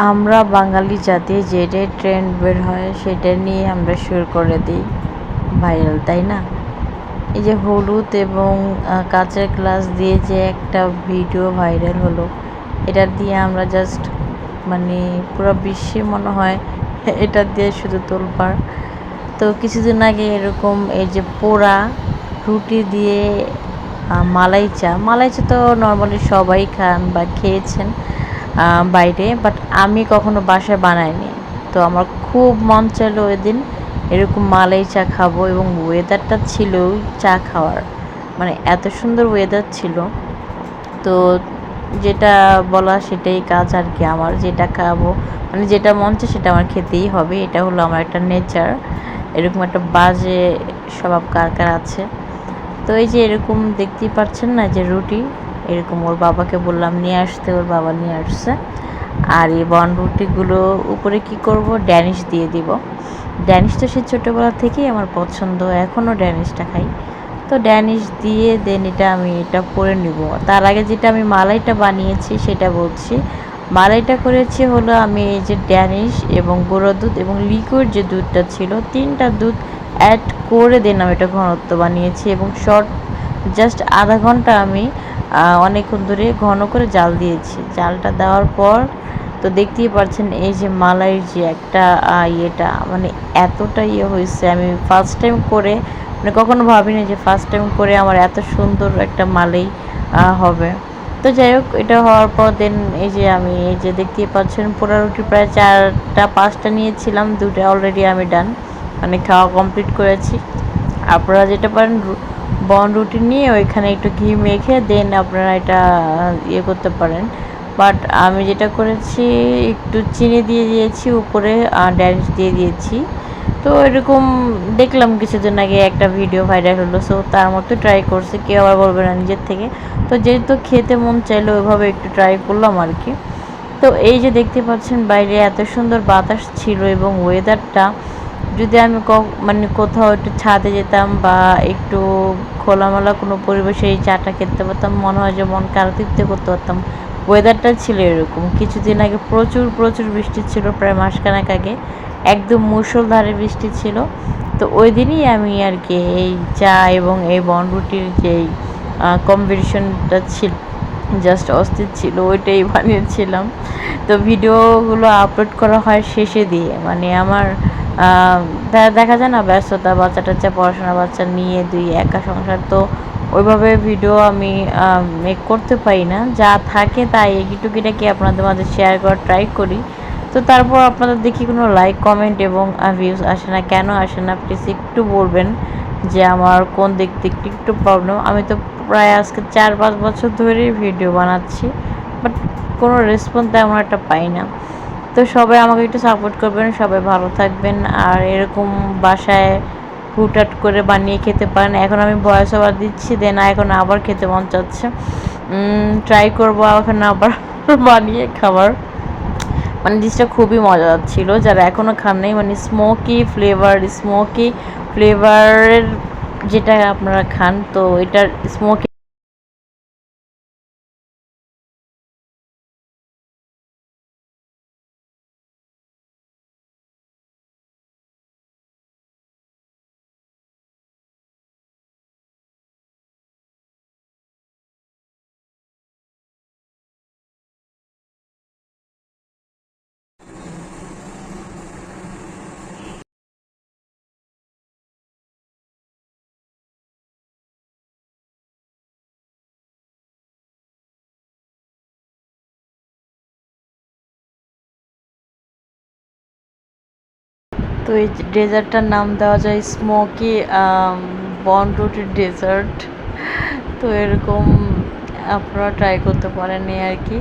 আমরা বাঙালি জাতি যেটাই ট্রেন্ড বের হয় সেটা নিয়ে আমরা শুরু করে দিই ভাইরাল, তাই না? এই যে হলুদ এবং কাঁচের গ্লাস দিয়ে যে একটা ভিডিও ভাইরাল হলো, এটা দিয়ে আমরা জাস্ট মানে পুরো বিশ্বে মনে হয় এটা দিয়ে শুধু তোলপাড়। তো কিছুদিন আগে এরকম এই যে পোড়া রুটি দিয়ে মালাই চা তো নর্মালি সবাই খান বা খেয়েছেন বাইরে, বাট আমি কখনো বাসায় বানাইনি। তো আমার খুব মন চাইলো ওই দিন এরকম মালাই চা খাবো, এবং ওয়েদারটা ছিল চা খাওয়ার, মানে এত সুন্দর ওয়েদার ছিল। তো যেটা বলা সেটাই কাজ আর কি, আমার যেটা খাবো মানে যেটা মন চায় সেটা আমার খেতেই হবে, এটা হলো আমার একটা নেচার। এরকম একটা বাজে স্বভাব কার কার আছে? তো এই যে এরকম দেখতেই পাচ্ছেন না যে রুটি, এরকম ওর বাবাকে বললাম নিয়ে আসতে, ওর বাবা নিয়ে আসছে। আর এই বন রুটিগুলো উপরে কি করব, ড্যানিশ দিয়ে দিব। ড্যানিশ তো সে ছোটোবেলা থেকেই আমার পছন্দ, এখনও ড্যানিশটা খাই। তো ড্যানিশ দিয়ে দেন এটা করে নিব। তার আগে যেটা আমি মালাইটা বানিয়েছি সেটা বলছি। মালাইটা করেছি হলো আমি এই যে ড্যানিশ এবং গুঁড়ো দুধ এবং লিকুইড যে দুধটা ছিল, 3টা দুধ অ্যাড করে দেন আমি এটা ঘনত্ব বানিয়েছি, এবং শর্ট জাস্ট আধা ঘন্টা আমি অনেকক্ষণ ধরে ঘন করে জাল দিয়েছি। জালটা দেওয়ার পর তো দেখতেই পাচ্ছেন এই যে মালাইয়ের যে একটা ইয়েটা মানে এতটা হয়েছে, আমি ফার্স্ট টাইম করে মানে কখনো ভাবিনি যে ফার্স্ট টাইম করে আমার এত সুন্দর একটা মালাই হবে। তো যাই হোক, এটা হওয়ার পর দেন এই যে আমি এই যে দেখতেই পাচ্ছেন পোড়া রুটি প্রায় 4টা 5টা নিয়েছিলাম, 2টা অলরেডি আমি ডান, মানে খাওয়া কমপ্লিট করেছি। আপনারা যেটা পারেন বন রুটি নিয়ে ওইখানে একটু ঘি মেখে দেন আপনারা এটা করতে পারেন। বাট আমি যেটা করেছি একটু চিনি দিয়ে দিয়েছি উপরে, ড্যানিশ দিয়ে দিয়েছি। তো এরকম দেখলাম কিছুদিন আগে একটা ভিডিও ভাইরাল হলো, সো তার মতো ট্রাই করছে, কেউ আবার বলবে না নিজের থেকে। তো যেহেতু খেতে মন চাইলো ওইভাবে একটু ট্রাই করলাম আর কি। তো এই যে দেখতে পাচ্ছেন বাইরে এত সুন্দর বাতাস ছিল, এবং ওয়েদারটা যদি আমি মানে কোথাও একটু ছাদে যেতাম বা একটু খোলামেলা কোনো পরিবেশে এই চাটা খেতে পারতাম, মনে হয় যে মনকে আরও তৃপ্তি করতে পারতাম। ওয়েদারটা ছিল এরকম। কিছুদিন আগে প্রচুর প্রচুর বৃষ্টি ছিল, প্রায় মাসখানেক আগে একদম মুষলধারে বৃষ্টি ছিল। তো ওই দিনই আমি আর কি এই চা এবং এই বনরুটির যেই কম্বিনেশনটা ছিল জাস্ট অস্থির ছিল, ওইটাই বানিয়েছিলাম। তো ভিডিওগুলো আপলোড করা হয় শেষে দিয়ে, মানে আমার দেখা যায় না ব্যস্ততা, বাচ্চা টাচ্চা পড়াশোনা, বাচ্চা নিয়ে একা সংসার, তো ওইভাবে ভিডিও আমি মেক করতে পারি না। যা থাকে তাই টুকিটাকি আপনাদের মাঝে শেয়ার করার ট্রাই করি। তো তারপর আপনাদের দেখি কোনো লাইক কমেন্ট এবং ভিউজ আসে না, কেন আসে না প্লিজ একটু বলবেন যে আমার কোন দিক থেকে একটু প্রবলেম। আমি তো প্রায় আজকে 4-5 বছর ধরেই ভিডিও বানাচ্ছি, বাট কোনো রেসপন্স তেমন একটা পাই না। তো সবাই আমাকে একটু সাপোর্ট করবেন, সবাই ভালো থাকবেন, আর এরকম বাসায় হুটহাট করে বানিয়ে খেতে পারেন। এখন আমি ভয়েস ওভার দিচ্ছি, দেন এখন আবার খেতে মন চাচ্ছে, ট্রাই করবো এখন আবার বানিয়ে খাবার। মানে জিনিসটা খুবই মজাদার ছিল, যারা এখনও খান নাই, মানে স্মোকি ফ্লেভারের যেটা আপনারা খান, তো এটার স্মোকি তো এই ডেজার্টটার নাম দেওয়া যায় স্মোকি বন রুটির ডেজার্ট। তো এরকম আপনারা ট্রাই করতে পারেন এই আর কি।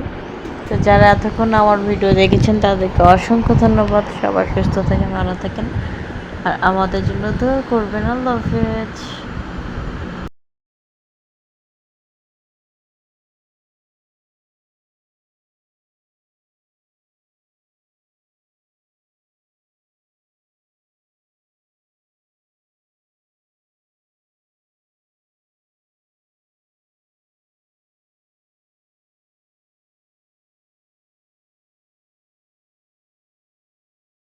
তো যারা এতক্ষণ আমার ভিডিও দেখেছেন তাদেরকে অসংখ্য ধন্যবাদ। সবাই সুস্থ থাকেন, ভালো থাকেন, আর আমাদের জন্য দোয়া করবেন। আল্লাহ হাফেজ।